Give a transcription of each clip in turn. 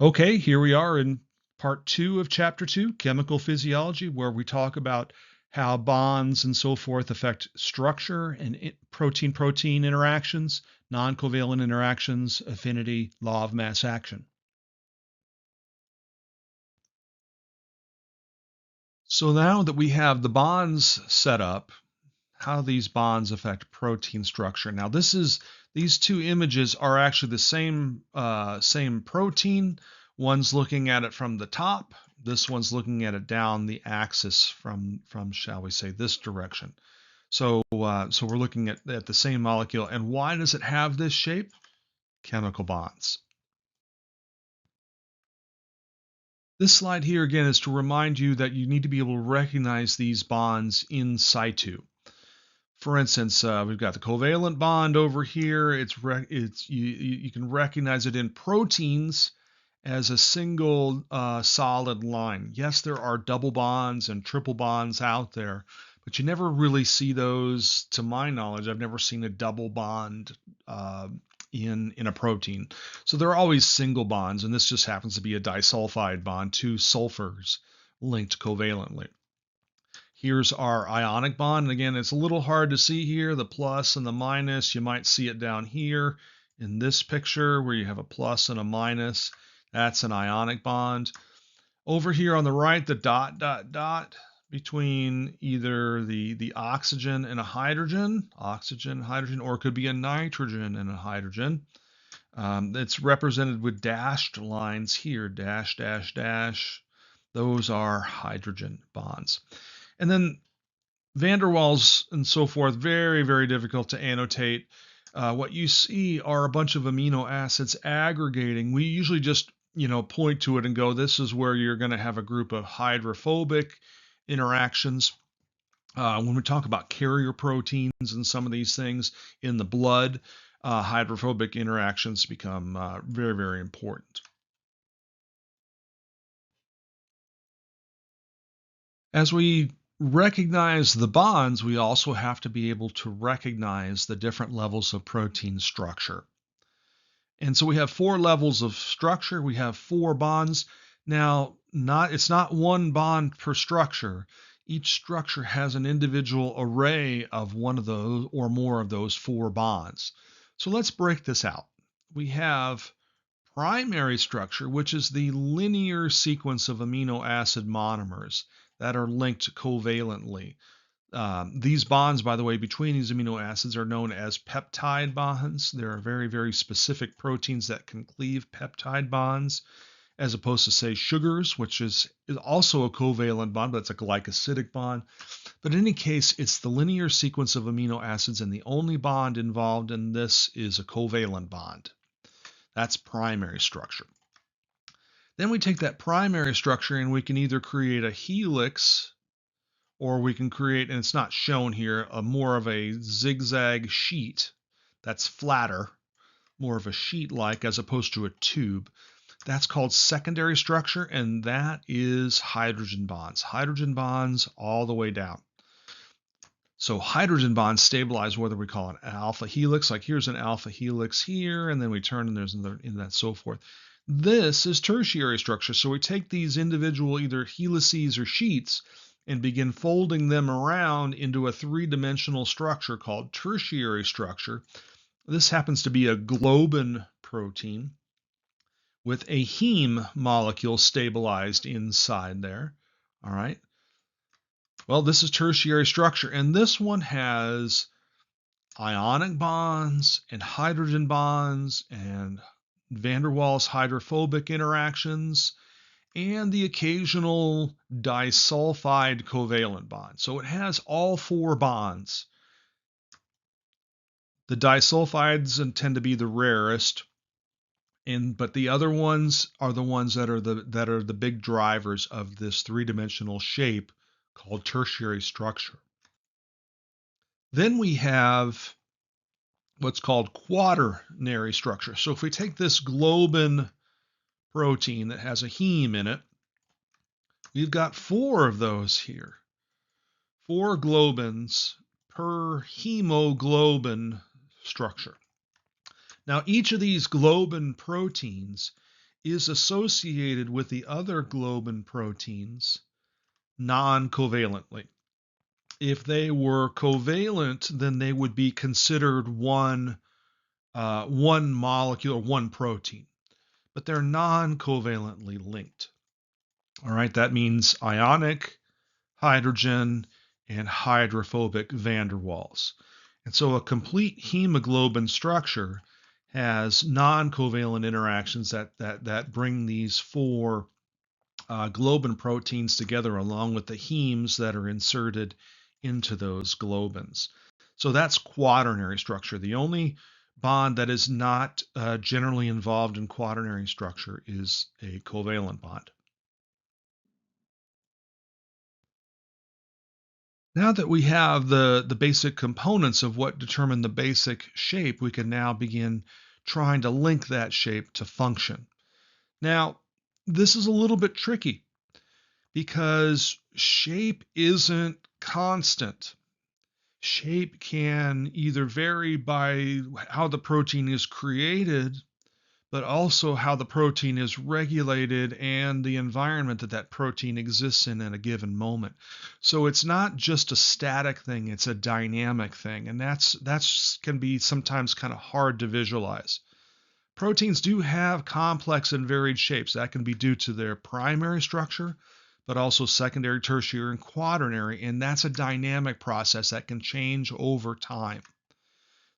Okay, here we are in part 2 of chapter 2, chemical physiology, where we talk about how bonds and so forth affect structure and protein-protein interactions, non-covalent interactions, affinity, law of mass action. So now that we have the bonds set up, how these bonds affect protein structure. Now these two images are actually the same protein. One's looking at it from the top. This one's looking at it down the axis from shall we say this direction. So we're looking at the same molecule. And why does it have this shape? Chemical bonds. This slide here again is to remind you that you need to be able to recognize these bonds in situ. For instance, we've got the covalent bond over here. You can recognize it in proteins as a single solid line. Yes, there are double bonds and triple bonds out there, but you never really see those. To my knowledge, I've never seen a double bond in a protein. So they're always single bonds, and this just happens to be a disulfide bond, two sulfurs linked covalently. Here's our ionic bond. And again, it's a little hard to see here, the plus and the minus. You might see it down here in this picture where you have a plus and a minus. That's an ionic bond. Over here on the right, the dot, dot, dot between either the oxygen and a hydrogen, or it could be a nitrogen and a hydrogen. It's represented with dashed lines here, dash, dash, dash. Those are hydrogen bonds. And then van der Waals and so forth, very, very difficult to annotate. What you see are a bunch of amino acids aggregating. We usually just, point to it and go, this is where you're going to have a group of hydrophobic interactions. When we talk about carrier proteins and some of these things in the blood, hydrophobic interactions become very, very important. As we recognize the bonds, we also have to be able to recognize the different levels of protein structure. And so we have 4 levels of structure. We have 4 bonds. Now, it's not one bond per structure. Each structure has an individual array of one of those or more of those 4 bonds. So let's break this out. We have primary structure, which is the linear sequence of amino acid monomers that are linked covalently. These bonds, by the way, between these amino acids are known as peptide bonds. There are very, very specific proteins that can cleave peptide bonds, as opposed to, say, sugars, which is also a covalent bond, but it's a glycosidic bond. But in any case, it's the linear sequence of amino acids, and the only bond involved in this is a covalent bond. That's primary structure. Then we take that primary structure and we can either create a helix, or we can create, and it's not shown here, more of a zigzag sheet that's flatter, more of a sheet-like as opposed to a tube. That's called secondary structure, and that is hydrogen bonds. Hydrogen bonds all the way down. So hydrogen bonds stabilize whether we call it an alpha helix, like here's an alpha helix here, and then we turn and there's another, and that so forth. This is tertiary structure. So we take these individual either helices or sheets and begin folding them around into a 3-dimensional structure called tertiary structure. This happens to be a globin protein with a heme molecule stabilized inside there. All right. Well, this is tertiary structure, and this one has ionic bonds and hydrogen bonds and van der Waals hydrophobic interactions and the occasional disulfide covalent bond. So it has all 4 bonds. The disulfides tend to be the rarest, but the other ones are the ones that are the big drivers of this 3-dimensional shape called tertiary structure. Then we have what's called quaternary structure. So if we take this globin protein that has a heme in it, we've got 4 of those here. 4 globins per hemoglobin structure. Now, each of these globin proteins is associated with the other globin proteins non-covalently. If they were covalent, then they would be considered one molecule or one protein, but they're non-covalently linked. All right, that means ionic, hydrogen, and hydrophobic van der Waals. And so a complete hemoglobin structure has non-covalent interactions that bring these four globin proteins together along with the hemes that are inserted into those globins. So that's quaternary structure. The only bond that is not generally involved in quaternary structure is a covalent bond. Now that we have the basic components of what determine the basic shape, we can now begin trying to link that shape to function. Now, this is a little bit tricky because shape isn't constant. Shape can either vary by how the protein is created, but also how the protein is regulated and the environment that that protein exists in at a given moment. So it's not just a static thing, it's a dynamic thing, and that's can be sometimes kind of hard to visualize. Proteins do have complex and varied shapes. That can be due to their primary structure, but also secondary, tertiary, and quaternary, and that's a dynamic process that can change over time.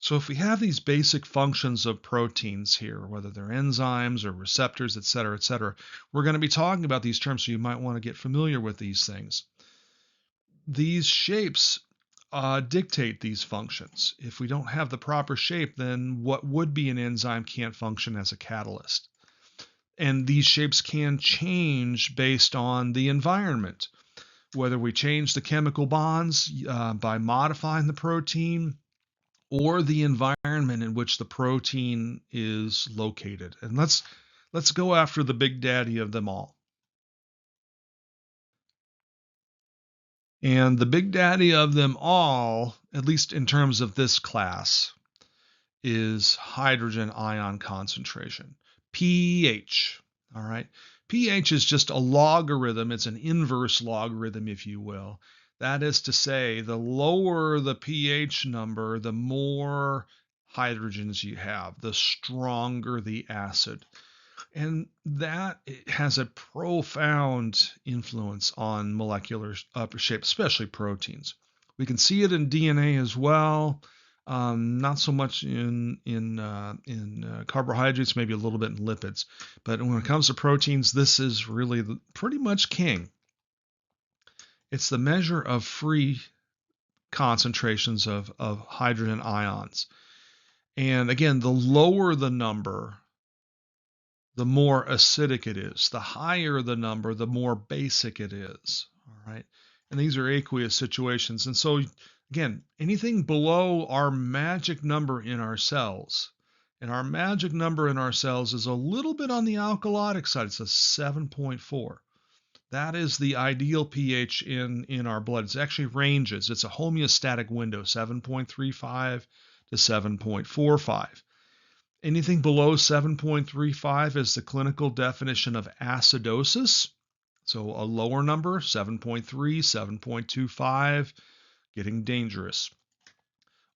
So if we have these basic functions of proteins here, whether they're enzymes or receptors, et cetera, we're going to be talking about these terms, so you might want to get familiar with these things. These shapes dictate these functions. If we don't have the proper shape, then what would be an enzyme can't function as a catalyst. And these shapes can change based on the environment, whether we change the chemical bonds by modifying the protein, or the environment in which the protein is located. And let's go after the big daddy of them all. And the big daddy of them all, at least in terms of this class, is hydrogen ion concentration, pH. All right. pH is just a logarithm. It's an inverse logarithm, if you will. That is to say, the lower the pH number, the more hydrogens you have, the stronger the acid. And that has a profound influence on molecular shape, especially proteins. We can see it in DNA as well. Not so much in carbohydrates, maybe a little bit in lipids. But when it comes to proteins, this is really pretty much king. It's the measure of free concentrations of hydrogen ions. And again, the lower the number, the more acidic it is. The higher the number, the more basic it is. All right. And these are aqueous situations. And so, again, anything below our magic number in our cells, and our magic number in our cells is a little bit on the alkalotic side. It's a 7.4. That is the ideal pH in our blood. It actually ranges. It's a homeostatic window, 7.35 to 7.45. Anything below 7.35 is the clinical definition of acidosis. So a lower number, 7.3, 7.25, getting dangerous.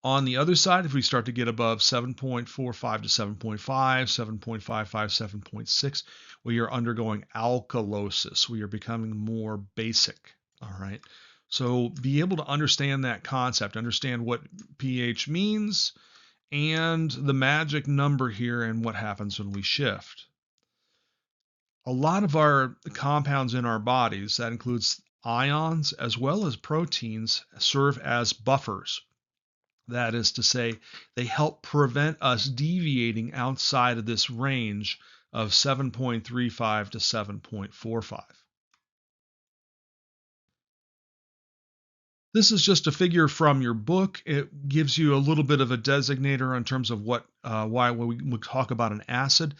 On the other side, if we start to get above 7.45 to 7.5, 7.55, 7.6, we are undergoing alkalosis. We are becoming more basic. All right. So be able to understand that concept, understand what pH means, and the magic number here and what happens when we shift. A lot of our compounds in our bodies, that includes ions as well as proteins, serve as buffers. That is to say, they help prevent us deviating outside of this range of 7.35 to 7.45. This is just a figure from your book. It gives you a little bit of a designator in terms of why when we talk about an acid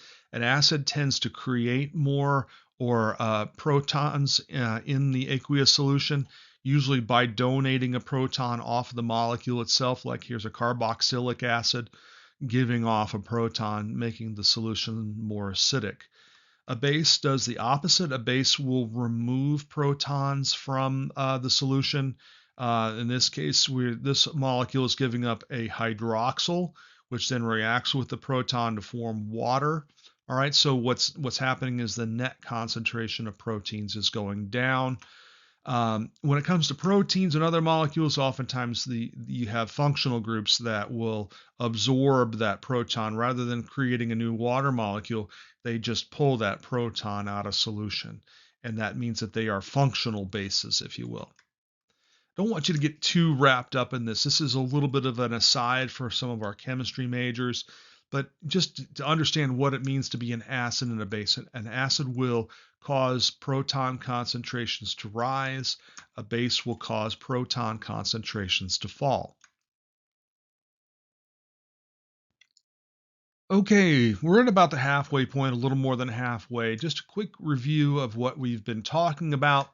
tends to create more protons in the aqueous solution, usually by donating a proton off the molecule itself. Like here's a carboxylic acid giving off a proton, making the solution more acidic. A base does the opposite. A base will remove protons from the solution. In this case, this molecule is giving up a hydroxyl, which then reacts with the proton to form water. All right, so what's happening is the net concentration of proteins is going down. When it comes to proteins and other molecules, oftentimes you have functional groups that will absorb that proton rather than creating a new water molecule. They just pull that proton out of solution, and that means that they are functional bases, if you will. Don't want you to get too wrapped up in this. This is a little bit of an aside for some of our chemistry majors, but just to understand what it means to be an acid and a base. An acid will cause proton concentrations to rise. A base will cause proton concentrations to fall. Okay, we're at about the halfway point, a little more than halfway. Just a quick review of what we've been talking about.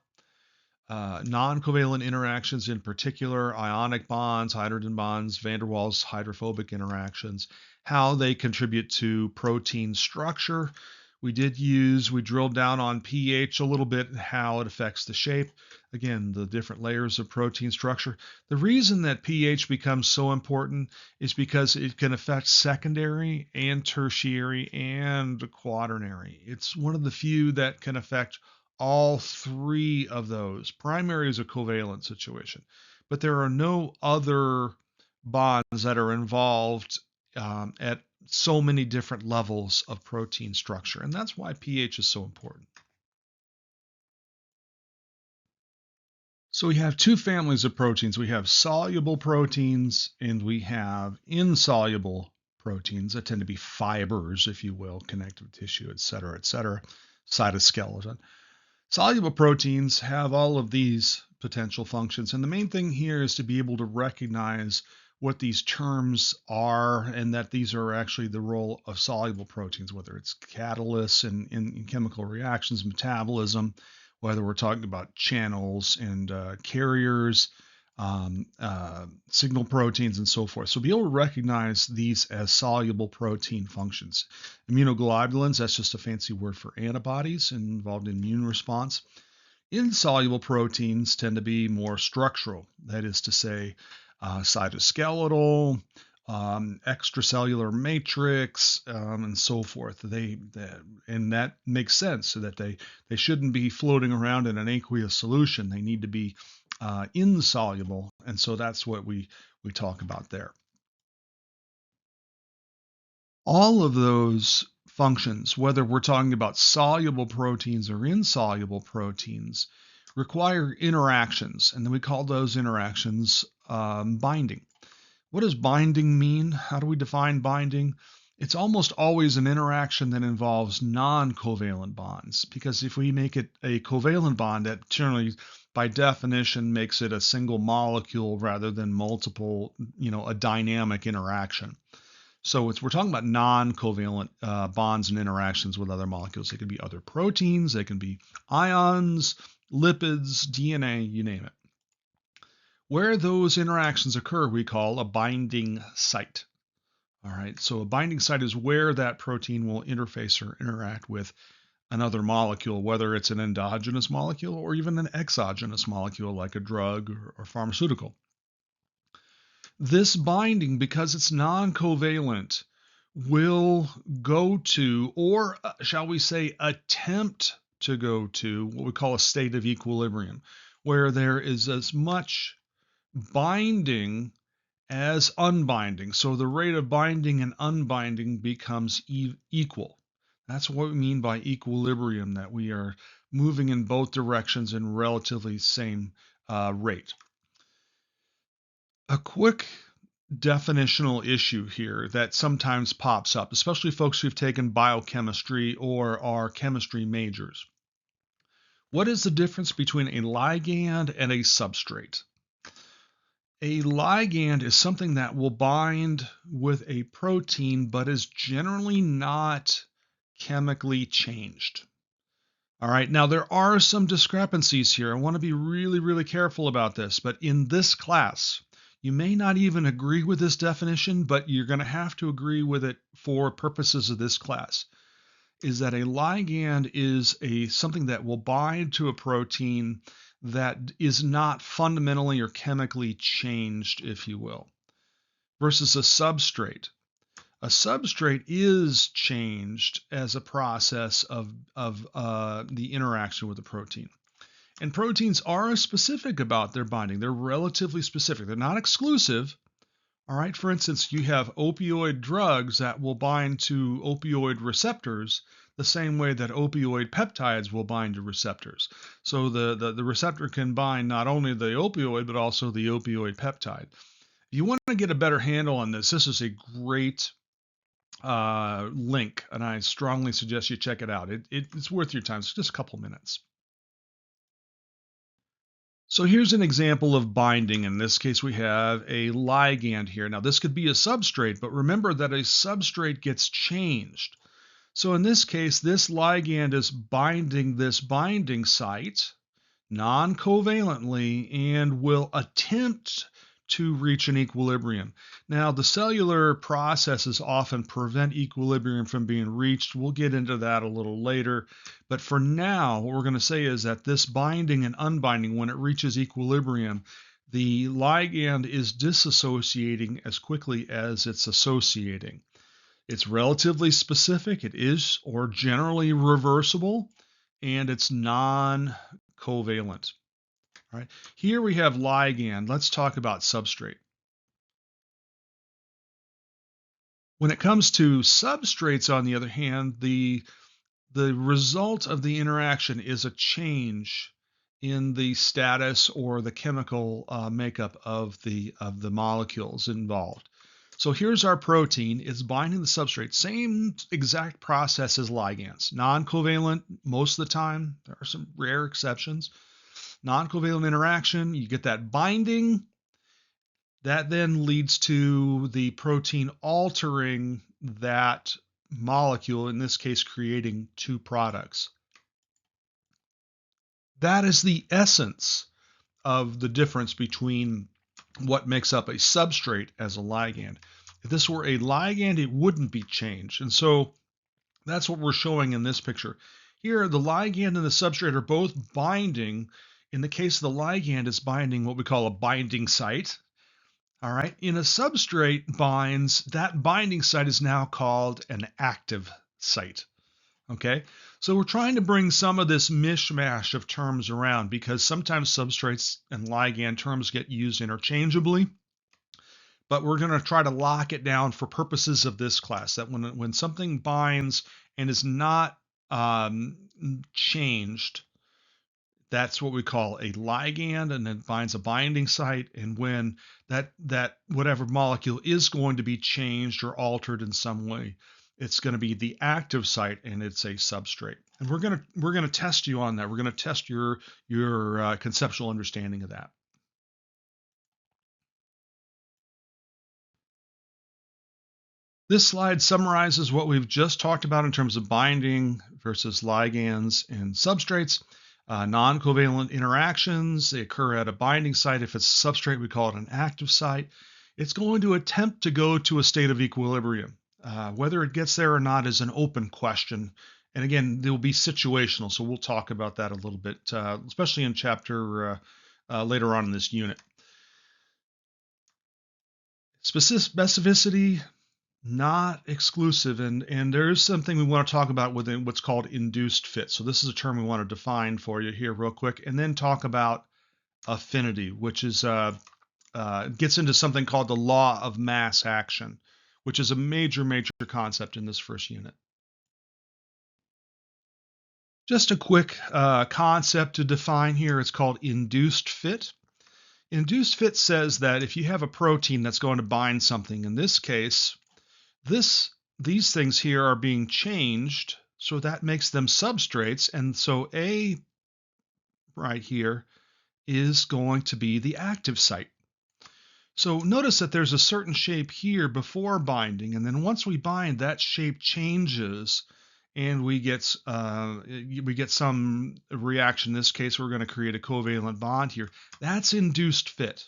Non-covalent interactions in particular, ionic bonds, hydrogen bonds, van der Waals hydrophobic interactions, how they contribute to protein structure. We drilled down on pH a little bit and how it affects the shape. Again, the different layers of protein structure. The reason that pH becomes so important is because it can affect secondary and tertiary and quaternary. It's one of the few that can affect all three of those. Primary is a covalent situation, but there are no other bonds that are involved at so many different levels of protein structure, and that's why pH is so important. So we have two families of proteins. We have soluble proteins and we have insoluble proteins that tend to be fibers, if you will, connective tissue, et cetera, cytoskeleton. Soluble proteins have all of these potential functions, and the main thing here is to be able to recognize what these terms are and that these are actually the role of soluble proteins, whether it's catalysts in chemical reactions, metabolism, whether we're talking about channels and carriers, signal proteins, and so forth. So be able to recognize these as soluble protein functions. Immunoglobulins, that's just a fancy word for antibodies involved in immune response. Insoluble proteins tend to be more structural, that is to say, cytoskeletal, extracellular matrix, and so forth. And that makes sense, so that they shouldn't be floating around in an aqueous solution. They need to be insoluble, and so that's what we talk about there. All of those functions, whether we're talking about soluble proteins or insoluble proteins, require interactions, and then we call those interactions binding. What does binding mean? How do we define binding? It's almost always an interaction that involves non-covalent bonds, because if we make it a covalent bond, that generally, by definition, makes it a single molecule rather than multiple, a dynamic interaction. So we're talking about non-covalent bonds and interactions with other molecules. They can be other proteins, they can be ions, lipids, DNA, you name it. Where those interactions occur, we call a binding site. All right, so a binding site is where that protein will interface or interact with another molecule, whether it's an endogenous molecule or even an exogenous molecule like a drug or pharmaceutical. This binding, because it's non-covalent, will go to, or shall we say, attempt to go to what we call a state of equilibrium, where there is as much binding as unbinding. So the rate of binding and unbinding becomes equal. That's what we mean by equilibrium, that we are moving in both directions in relatively same rate. A quick definitional issue here that sometimes pops up, especially folks who've taken biochemistry or are chemistry majors. What is the difference between a ligand and a substrate? A ligand is something that will bind with a protein but is generally not chemically changed. All right, now there are some discrepancies here. I want to be really, really careful about this, but in this class, you may not even agree with this definition, but you're going to have to agree with it for purposes of this class. is that a ligand is something that will bind to a protein that is not fundamentally or chemically changed, if you will, versus a substrate. A substrate is changed as a process of the interaction with the protein. And proteins are specific about their binding. They're relatively specific. They're not exclusive. All right. For instance, you have opioid drugs that will bind to opioid receptors the same way that opioid peptides will bind to receptors. So the receptor can bind not only the opioid, but also the opioid peptide. If you want to get a better handle on this, this is a great link, and I strongly suggest you check it out. It's worth your time. It's just a couple minutes. So here's an example of binding. In this case, we have a ligand here. Now, this could be a substrate, but remember that a substrate gets changed. So in this case, this ligand is binding this binding site non-covalently and will attempt to reach an equilibrium. Now, the cellular processes often prevent equilibrium from being reached. We'll get into that a little later. But for now, what we're going to say is that this binding and unbinding, when it reaches equilibrium, the ligand is disassociating as quickly as it's associating. It's relatively specific. It is, or generally reversible, and it's non-covalent. All right. Here we have ligand. Let's talk about substrate. When it comes to substrates, on the other hand, the result of the interaction is a change in the status or the chemical makeup of the molecules involved. So here's our protein. It's binding the substrate. Same exact process as ligands. Non-covalent most of the time. There are some rare exceptions. Non-covalent interaction, you get that binding. That then leads to the protein altering that molecule, in this case, creating two products. That is the essence of the difference between what makes up a substrate as a ligand. If this were a ligand, it wouldn't be changed. And so that's what we're showing in this picture. Here, the ligand and the substrate are both binding. In the case of the ligand, it's binding what we call a binding site. All right. In a substrate binds, that binding site is now called an active site. Okay. So we're trying to bring some of this mishmash of terms around because sometimes substrates and ligand terms get used interchangeably. But we're going to try to lock it down for purposes of this class, that when something binds and is not changed, that's what we call a ligand, and it binds a binding site. And when that whatever molecule is going to be changed or altered in some way, it's going to be the active site, and it's a substrate. And we're going to test you on that. We're going to test your conceptual understanding of that. This slide summarizes what we've just talked about in terms of binding versus ligands and substrates. Non-covalent interactions, they occur at a binding site. If it's a substrate, we call it an active site. It's going to attempt to go to a state of equilibrium. Whether it gets there or not is an open question. And again, it will be situational, so we'll talk about that a little bit, especially in chapter later on in this unit. Specificity, not exclusive, and there is something we want to talk about within what's called induced fit. So this is a term we want to define for you here real quick, and then talk about affinity, which is gets into something called the law of mass action, which is a major concept in this first unit. Just a quick concept to define here. It's called induced fit. Induced fit says that if you have a protein that's going to bind something, in this case, these things here are being changed, so that makes them substrates, and so A right here is going to be the active site. So notice that there's a certain shape here before binding, and then once we bind, that shape changes, and we get some reaction. In this case, we're going to create a covalent bond here. That's induced fit.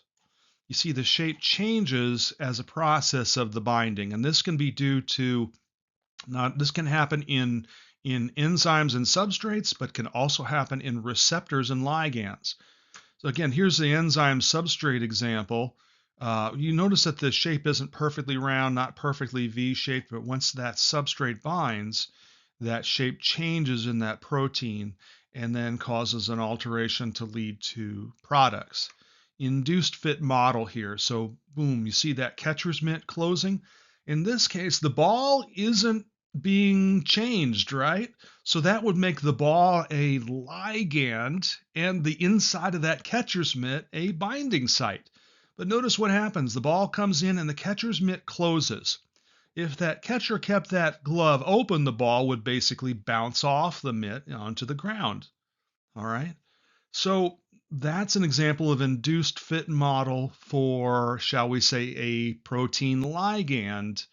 You see the shape changes as a process of the binding, and this can be due to Now, this can happen in enzymes and substrates, but can also happen in receptors and ligands. So again, here's the enzyme substrate example. You notice that the shape isn't perfectly round, not perfectly V-shaped, but once that substrate binds, that shape changes in that protein and then causes an alteration to lead to products. Induced fit model here. So boom, you see that catcher's mitt closing. In this case, the ball isn't being changed, right? So that would make the ball a ligand and the inside of that catcher's mitt a binding site. But notice what happens. The ball comes in and the catcher's mitt closes. If that catcher kept that glove open, the ball would basically bounce off the mitt onto the ground. All right. So that's an example of induced fit model for, shall we say, a protein ligand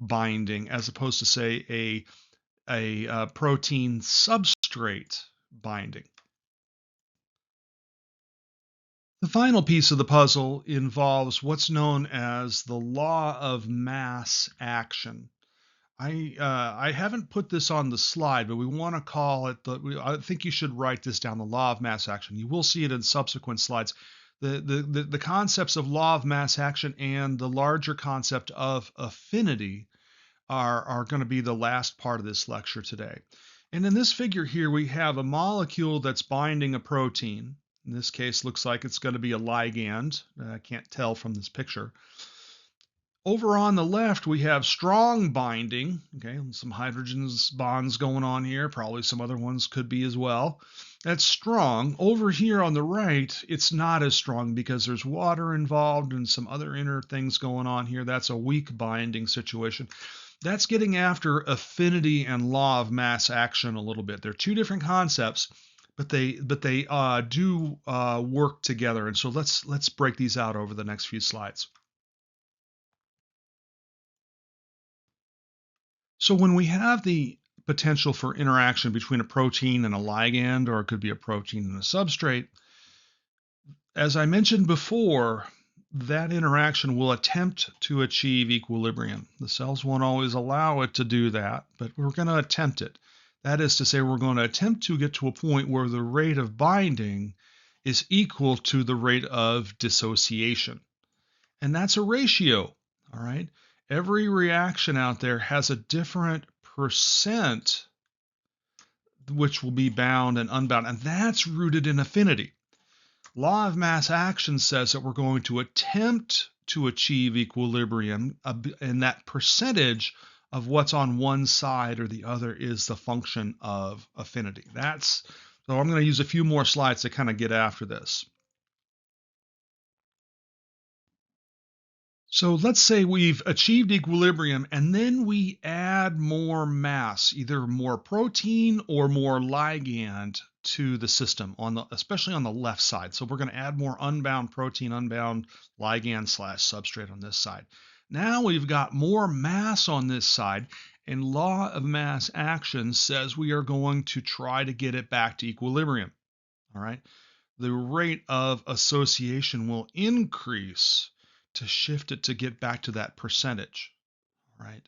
binding, as opposed to, say, a protein substrate binding. The final piece of the puzzle involves what's known as the law of mass action. I haven't put this on the slide, but we want to call it I think you should write this down, the law of mass action. You will see it in subsequent slides. The concepts of law of mass action and the larger concept of affinity are going to be the last part of this lecture today. And in this figure here, we have a molecule that's binding a protein. In this case, looks like it's going to be a ligand. I can't tell from this picture. Over on the left, we have strong binding, okay, some hydrogen bonds going on here, probably some other ones could be as well. That's strong. Over here on the right, it's not as strong because there's water involved and some other inner things going on here. That's a weak binding situation. That's getting after affinity and law of mass action a little bit. They're two different concepts, but they do work together. And so let's break these out over the next few slides. So when we have the potential for interaction between a protein and a ligand, or it could be a protein and a substrate, as I mentioned before, that interaction will attempt to achieve equilibrium. The cells won't always allow it to do that, but we're going to attempt it. That is to say, we're going to attempt to get to a point where the rate of binding is equal to the rate of dissociation. And that's a ratio, all right? Every reaction out there has a different percent which will be bound and unbound, and that's rooted in affinity. Law of mass action says that we're going to attempt to achieve equilibrium, and that percentage of what's on one side or the other is the function of affinity. So I'm going to use a few more slides to kind of get after this. So let's say we've achieved equilibrium and then we add more mass, either more protein or more ligand to the system, especially on the left side. So we're going to add more unbound protein, unbound ligand / substrate on this side. Now we've got more mass on this side, and law of mass action says we are going to try to get it back to equilibrium. All right. The rate of association will increase to shift it to get back to that percentage, right?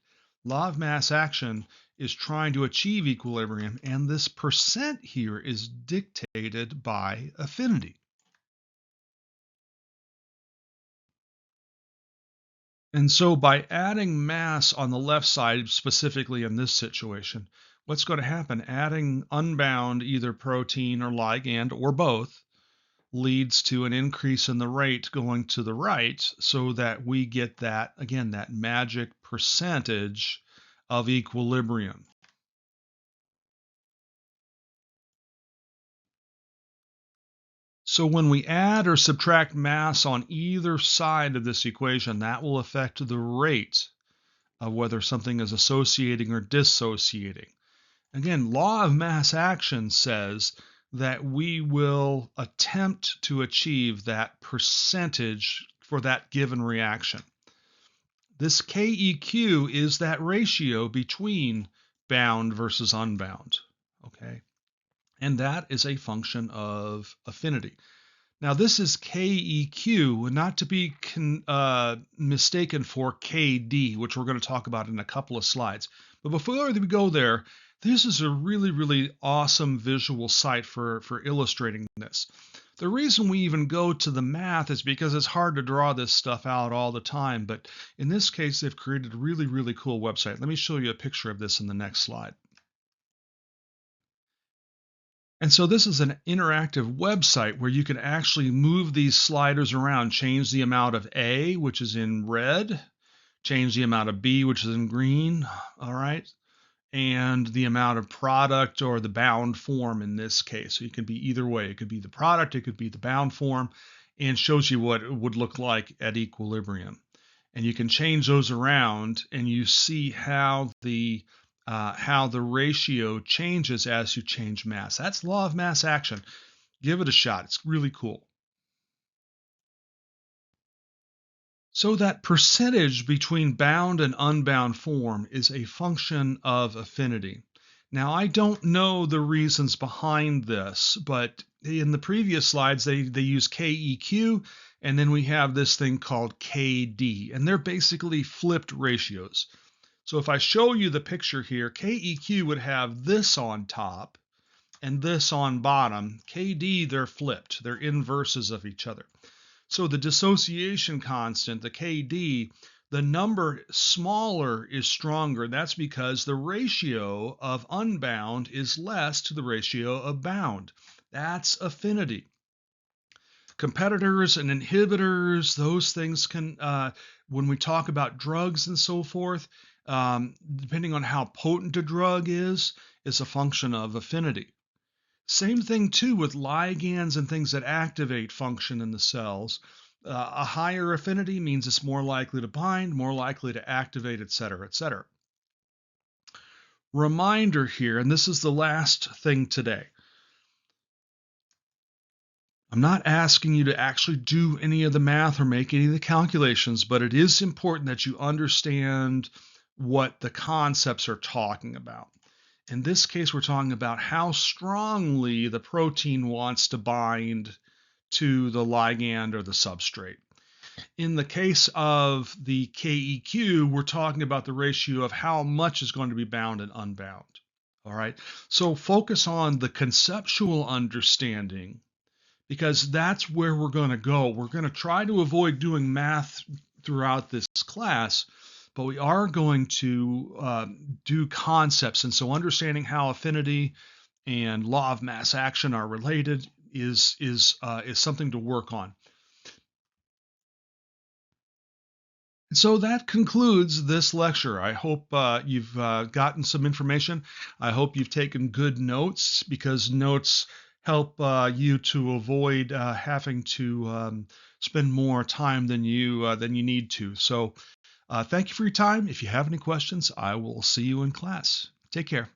Law of mass action is trying to achieve equilibrium, and this percent here is dictated by affinity. And so by adding mass on the left side, specifically in this situation, what's going to happen? Adding unbound either protein or ligand or both leads to an increase in the rate going to the right, so that we get that, again, that magic percentage of equilibrium. So when we add or subtract mass on either side of this equation, that will affect the rate of whether something is associating or dissociating. Again, law of mass action says that we will attempt to achieve that percentage for that given reaction. This KEQ is that ratio between bound versus unbound, okay? And that is a function of affinity. Now, this is KEQ, not to be mistaken for KD, which we're going to talk about in a couple of slides. But before we go there, this is a really, really awesome visual site for illustrating this. The reason we even go to the math is because it's hard to draw this stuff out all the time. But in this case, they've created a really, really cool website. Let me show you a picture of this in the next slide. And so this is an interactive website where you can actually move these sliders around, change the amount of A, which is in red, change the amount of B, which is in green, all right, and the amount of product or the bound form in this case. So you can be either way. It could be the product, it could be the bound form, and shows you what it would look like at equilibrium. And you can change those around, and you see how the ratio changes as you change mass. That's law of mass action. Give it a shot. It's really cool. So that percentage between bound and unbound form is a function of affinity. Now, I don't know the reasons behind this, but in the previous slides, they use KEQ, and then we have this thing called KD, and they're basically flipped ratios. So if I show you the picture here, KEQ would have this on top and this on bottom. KD, they're flipped. They're inverses of each other. So the dissociation constant, the KD, the number smaller is stronger. That's because the ratio of unbound is less to the ratio of bound. That's affinity. Competitors and inhibitors, those things can, when we talk about drugs and so forth, depending on how potent a drug is a function of affinity. Same thing too with ligands and things that activate function in the cells. A higher affinity means it's more likely to bind, more likely to activate, et cetera, et cetera. Reminder here, and this is the last thing today. I'm not asking you to actually do any of the math or make any of the calculations, but it is important that you understand what the concepts are talking about. In this case, we're talking about how strongly the protein wants to bind to the ligand or the substrate. In the case of the KEQ, we're talking about the ratio of how much is going to be bound and unbound. All right. So focus on the conceptual understanding, because that's where we're going to go. We're going to try to avoid doing math throughout this class, but we are going to do concepts. And so understanding how affinity and law of mass action are related is something to work on. And so that concludes this lecture. I hope you've gotten some information. I hope you've taken good notes, because notes help you to avoid having to spend more time than you need to. So thank you for your time. If you have any questions, I will see you in class. Take care.